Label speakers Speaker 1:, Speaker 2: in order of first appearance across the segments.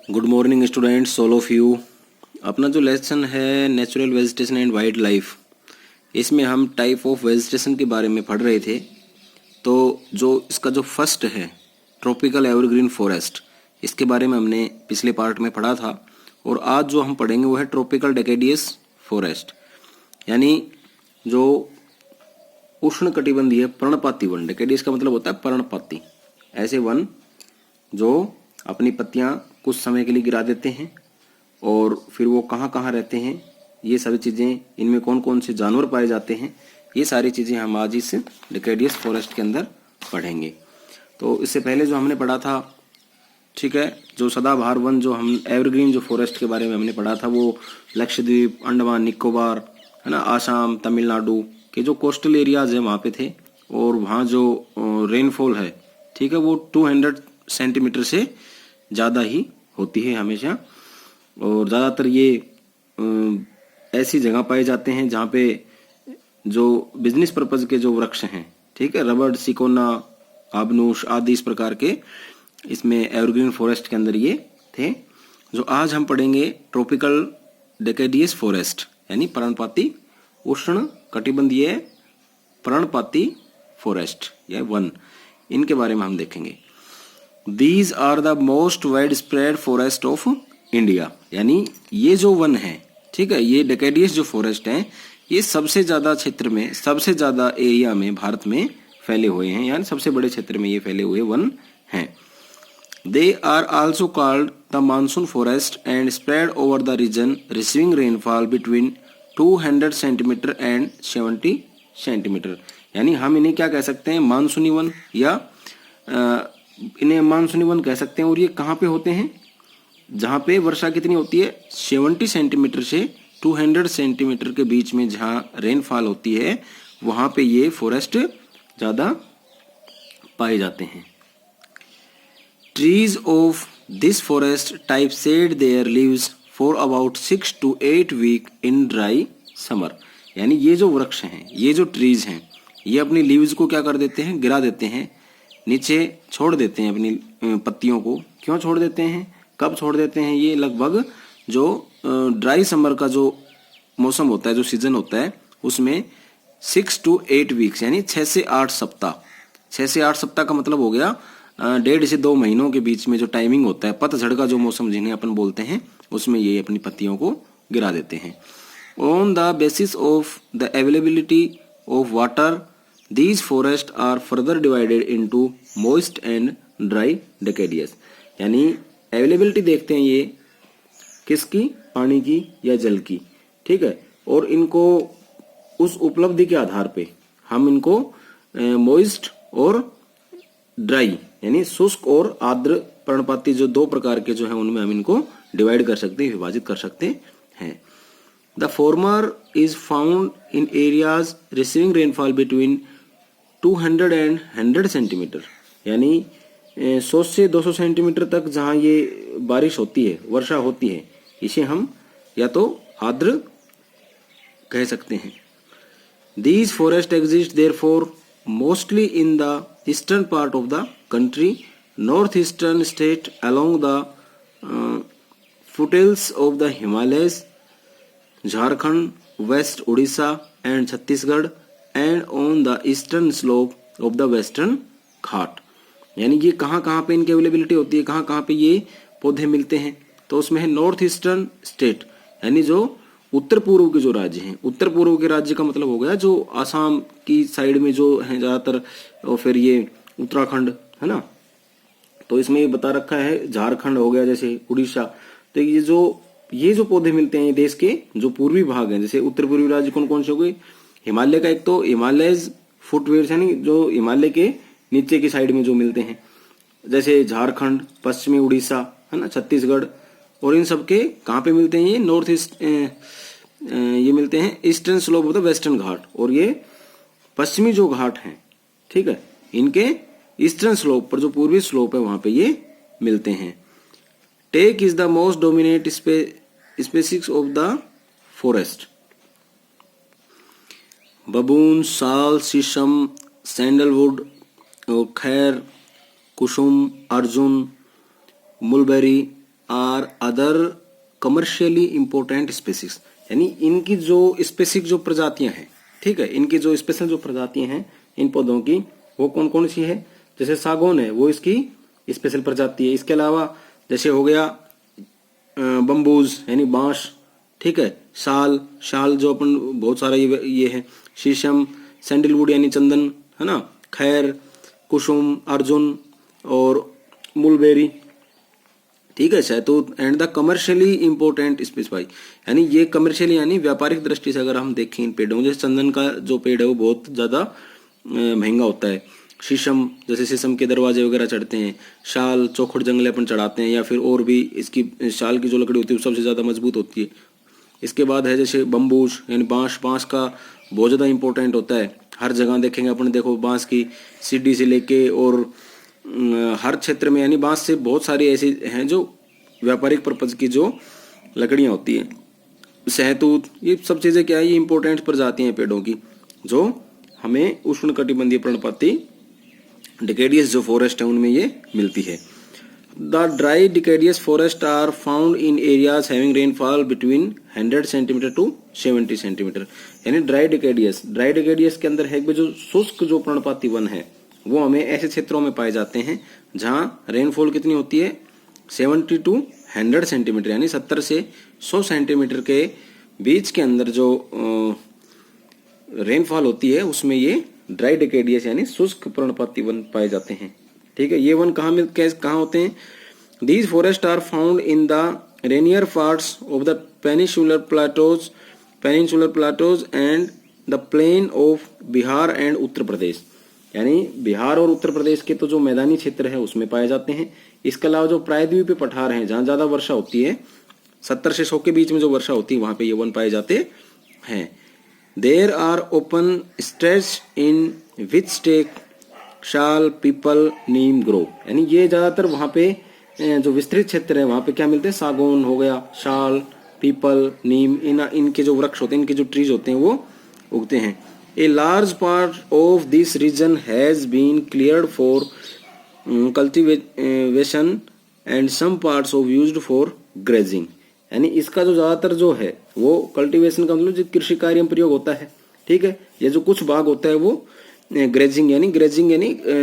Speaker 1: Good morning students, all of you. अपना जो lesson है natural vegetation and wild life, इसमें हम टाइप ऑफ वेजिटेशन के बारे में पढ़ रहे थे। तो जो इसका जो फर्स्ट है ट्रॉपिकल एवरग्रीन फॉरेस्ट, इसके बारे में हमने पिछले पार्ट में पढ़ा था। और आज जो हम पढ़ेंगे वो है ट्रॉपिकल डेकेडियस फॉरेस्ट, यानी जो उष्ण कटिबंधीय पर्णपाती वन। डेकेडियस का मतलब होता है पर्णपाती, ऐसे वन जो अपनी पत्तियां कुछ समय के लिए गिरा देते हैं और फिर वो कहाँ कहाँ रहते हैं, ये सारी चीज़ें, इनमें कौन कौन से जानवर पाए जाते हैं, ये सारी चीज़ें हम आज इस डेकेडियस फॉरेस्ट के अंदर पढ़ेंगे। तो इससे पहले जो हमने पढ़ा था, ठीक है, जो सदाबहार वन, जो हम एवरग्रीन जो फॉरेस्ट के बारे में हमने पढ़ा था, वो लक्षद्वीप, अंडमान निकोबार, है ना, आसाम, तमिलनाडु के जो कोस्टल एरियाज है वहाँ पे थे। और वहाँ जो रेनफॉल है, ठीक है, वो 200 सेंटीमीटर से ज़्यादा ही होती है हमेशा। और ज़्यादातर ये ऐसी जगह पाए जाते हैं जहाँ पे जो बिजनेस पर्पज के जो वृक्ष हैं, ठीक है, रबड़, सिकोना, आबनूस आदि इस प्रकार के इसमें एवरग्रीन फॉरेस्ट के अंदर ये थे। जो आज हम पढ़ेंगे ट्रॉपिकल डेकेडियस फॉरेस्ट, यानी पर्णपाती उष्ण कटिबंधीय पर्णपाती फॉरेस्ट या वन, इनके बारे में हम देखेंगे। These are the most widespread forest of India, यानी ये जो वन है, ठीक है, ये डेकेडियस जो फॉरेस्ट है, ये सबसे ज्यादा क्षेत्र में, सबसे ज्यादा एरिया में भारत में फैले हुए हैं, यानी सबसे बड़े क्षेत्र में ये फैले हुए वन हैं। They are also called the monsoon forest and spread over the region receiving rainfall between 200 centimetre and 70 centimetre. यानी हम इन्हें क्या कह सकते हैं, मानसूनी वन, या इन्हें मानसूनी वन कह सकते हैं। और ये कहाँ पे होते हैं, जहाँ पे वर्षा कितनी होती है, 70 सेंटीमीटर से 200 सेंटीमीटर के बीच में जहाँ रेनफॉल होती है, वहाँ पे ये फॉरेस्ट ज़्यादा पाए जाते हैं। Trees of this forest type shed their leaves for about 6 to 8 week in dry summer. यानी ये जो वृक्ष हैं, ये जो ट्रीज हैं, ये अपनी लीव्स को क्या कर देते हैं, गिरा देते हैं, नीचे छोड़ देते हैं अपनी पत्तियों को। क्यों छोड़ देते हैं, कब छोड़ देते हैं, ये लगभग जो ड्राई समर का जो मौसम होता है, जो सीजन होता है, उसमें 6 to 8 वीक्स यानी 6 से 8 सप्ताह। 6 से 8 सप्ताह का मतलब हो गया 1.5 से 2 महीनों के बीच में जो टाइमिंग होता है, पतझड़ का जो मौसम जिन्हें अपन बोलते हैं, उसमें ये अपनी पत्तियों को गिरा देते हैं। On the basis of the availability of water, These forests are further divided into moist and dry decadius। यानी अवेलेबिलिटी देखते हैं ये किसकी, पानी की या जल की, ठीक है। और इनको उस उपलब्धि के आधार पे हम इनको मोइस्ट और ड्राई यानी शुष्क और आर्द्र पर्णपाती जो दो प्रकार के जो है, उनमें हम इनको डिवाइड कर सकते हैं, विभाजित कर सकते हैं। The former is found in areas receiving rainfall between 200 and 100 centimetre, यानी 100 से 200 सेंटीमीटर तक जहाँ ये बारिश होती है, वर्षा होती है, इसे हम या तो आर्द्र कह सकते हैं। These forests exist therefore mostly in the eastern part of the country, northeastern state along the foothills of the Himalayas, Jharkhand, West Odisha and Chhattisgarh, and on the eastern slope of the western घाट। यानी ये कहाँ कहाँ पे इनकी availability होती है, कहाँ कहाँ पे ये पौधे मिलते हैं, तो उसमें है नॉर्थ ईस्टर्न स्टेट, यानी जो उत्तर पूर्व के जो राज्य हैं, उत्तर पूर्व के राज्य का मतलब हो गया जो आसाम की साइड में जो है ज़्यादातर, और फिर ये उत्तराखंड है ना, तो इसमें ये बता रखा है, झारखंड हो गया, जैसे उड़ीसा। तो ये जो पौधे मिलते हैं देश के जो पूर्वी भाग हैं, जैसे उत्तर पूर्वी राज्य कौन कौन से हो गए, हिमालय का एक तो हिमालयज फुटवेयर्स, यानी जो हिमालय के नीचे की साइड में जो मिलते हैं, जैसे झारखंड, पश्चिमी उड़ीसा, है ना, छत्तीसगढ़, और इन सब के कहाँ पे मिलते हैं, ये नॉर्थ ईस्ट, ये मिलते हैं eastern slope of the western Ghat. और ये पश्चिमी जो घाट हैं, ठीक है, इनके ईस्टर्न स्लोप पर जो पूर्वी स्लोप है, वहां पे ये मिलते हैं। Teak is the most dominate species of the forest. बबून, साल, शीशम, सैंडलवुड और khair, kusum, arjun, mulberry are other commercially important species, यानी इनकी जो स्पेसिफिक जो प्रजातियां हैं, ठीक है, इनकी जो स्पेशल जो प्रजातियां हैं इन पौधों की वो कौन कौन सी है। जैसे सागौन है वो इसकी स्पेशल प्रजाति है। इसके अलावा जैसे हो गया बम्बूज यानी बांस, ठीक है, शाल जो अपन बहुत सारा ये है, शीशम, सैंडलवुड यानी चंदन, है ना, खैर, कुसुम, अर्जुन और मुलबेरी, ठीक है, शहतूत and the commercially important specify, यानी ये कमर्शियली यानी व्यापारिक दृष्टि से अगर हम देखें इन पेड़ों, जैसे चंदन का जो पेड़ है वो बहुत ज्यादा महंगा होता है। शीशम, जैसे शीशम के दरवाजे वगैरह चढ़ते हैं। शाल, चौखट जंगले अपन चढ़ाते हैं, या फिर और भी इसकी शाल की जो लकड़ी होती है वो सबसे ज्यादा मजबूत होती है। इसके बाद है जैसे बम्बूज यानी बांस का बहुत ज्यादा इंपॉर्टेंट होता है। हर जगह देखेंगे अपन, देखो बांस की सीढ़ी से लेके और हर क्षेत्र में, यानी बांस से बहुत सारी ऐसी हैं जो व्यापारिक पर्पज की जो लकड़ियां होती हैं। शहतूत, ये सब चीजें क्या है, ये इंपॉर्टेंट प्रजातियां हैं पेड़ों की जो हमें उष्णकटिबंधीय पर्णपाती डिकेडियस जो फॉरेस्ट है उनमें ये मिलती है। The dry deciduous forest are found in areas having rainfall between 100 centimetre to 70 centimetre, यानी ड्राई डिकेडियस के अंदर है जो शुष्क जो पर्णपाती वन है वो हमें ऐसे क्षेत्रों में पाए जाते हैं जहां रेनफॉल कितनी होती है 70 टू 100 सेंटीमीटर, यानी 70 से 100 सेंटीमीटर के बीच के अंदर जो रेनफॉल होती है उसमें ये ड्राई डिकेडियस यानी शुष्क पर्णपाती वन पाए जाते हैं। ठीक है, ये वन कहाँ होते हैं। These forest are found in the rainier parts of the peninsular plateaus and the plain of Bihar and Uttar Pradesh, यानी बिहार और उत्तर प्रदेश के तो जो मैदानी क्षेत्र है उसमें पाए जाते हैं। इसके अलावा जो प्रायद्वीपीय पठार हैं जहां ज्यादा वर्षा होती है, 70 से 100 के बीच में जो वर्षा होती है वहां पे ये वन पाए जाते हैं। There are open stretch in which teak sal, peepal, neem grow, यानी ये ज्यादातर वहां पे जो विस्तृत क्षेत्र है वहां पे क्या मिलते हैं, सागौन हो गया, शाल, पीपल, नीम, इनके जो वृक्ष होते हैं, इनके जो ट्रीज होते हैं वो उगते हैं। A large part of this region has been cleared for cultivation and some parts of used for grazing, यानी इसका जो ज्यादातर जो है वो कल्टीवेशन का मतलब जो कृषि कार्य में प्रयोग होता है। ठीक है, ये जो कुछ भाग होता है वो ग्रेजिंग यानी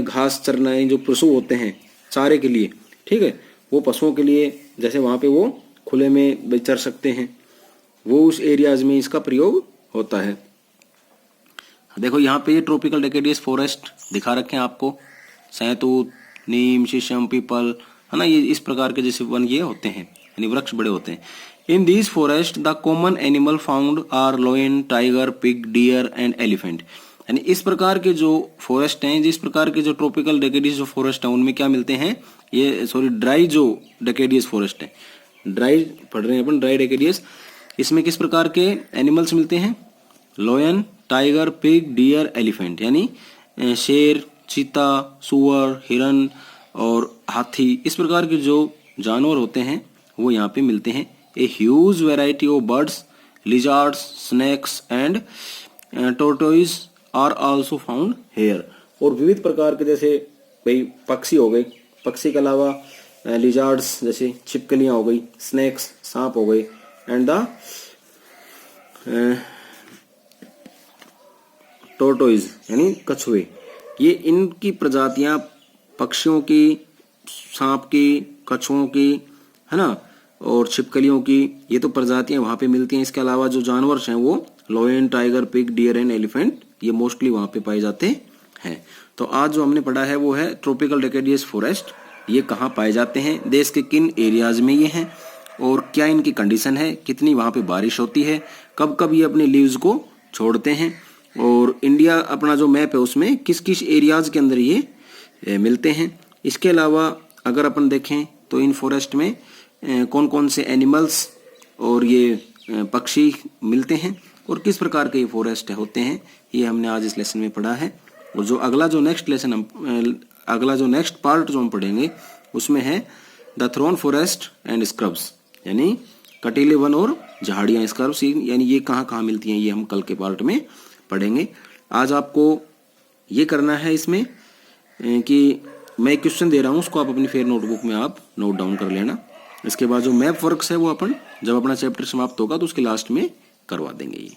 Speaker 1: घास चरना, जो पशु होते हैं चारे के लिए, ठीक है, वो पशुओं के लिए जैसे वहां पे वो खुले में चर सकते हैं, वो उस एरियाज में इसका प्रयोग होता है। देखो यहाँ पे ये ट्रॉपिकल डेकेडियस फॉरेस्ट दिखा रखे हैं आपको, शहतूत, नीम, शीशम, पीपल, है ना, ये इस प्रकार के जैसे वन ये होते हैं, यानी वृक्ष बड़े होते हैं। In these forest the common animal found are lion, tiger, pig, deer and elephant, यानी इस प्रकार के जो फॉरेस्ट हैं, जिस प्रकार के जो ट्रॉपिकल डेकेडियस जो फॉरेस्ट है उनमें क्या मिलते हैं, ये ड्राई जो डेकेडियस फॉरेस्ट है, ड्राई पढ़ रहे हैं अपन, ड्राई डेकेडियस, इसमें किस प्रकार के एनिमल्स मिलते हैं, lion, tiger, pig, deer, elephant, यानी शेर, चीता, सुअर, हिरन और हाथी, इस प्रकार के जो जानवर होते हैं वो यहाँ पे मिलते हैं। A huge variety of birds, lizards, snakes and tortoise are also found here, और विविध प्रकार के जैसे भाई पक्षी हो गए, पक्षी के अलावा लिजार्ड्स जैसे छिपकलियां हो गई, स्नेक्स सांप हो गए, एंड द टोर्टोइज यानी कछुए, ये इनकी प्रजातियां पक्षियों की, सांप की, कछुओं की, है ना, और छिपकलियों की, ये तो प्रजातियां वहां पे मिलती हैं। इसके अलावा जो जानवर हैं वो lion, tiger, pig, deer and elephant, ये मोस्टली वहां पे पाए जाते हैं। तो आज जो हमने पढ़ा है वो है ट्रॉपिकल डेकेडियस फॉरेस्ट, ये कहाँ पाए जाते हैं, देश के किन एरियाज में ये हैं, और क्या इनकी कंडीशन है, कितनी वहां पे बारिश होती है, कब कब ये अपने लीव्स को छोड़ते हैं, और इंडिया अपना जो मैप है उसमें किस किस एरियाज के अंदर ये मिलते हैं। इसके अलावा अगर अपन देखें तो इन फॉरेस्ट में कौन कौन से एनिमल्स और ये पक्षी मिलते हैं और किस प्रकार के ये फॉरेस्ट होते हैं, ये हमने आज इस लेसन में पढ़ा है। और जो अगला जो नेक्स्ट पार्ट जो हम पढ़ेंगे उसमें है the thorn forest and scrubs, यानी कटीले वन और झाड़ियां, स्क्रब्स, यानी ये कहाँ कहाँ मिलती हैं, ये हम कल के पार्ट में पढ़ेंगे। आज आपको ये करना है इसमें कि मैं एक क्वेश्चन दे रहा हूँ, उसको आप अपनी फेयर नोटबुक में आप नोट डाउन कर लेना। इसके बाद जो मैप वर्क्स है वो अपन जब अपना चैप्टर समाप्त होगा तो उसके लास्ट में करवा देंगे ये।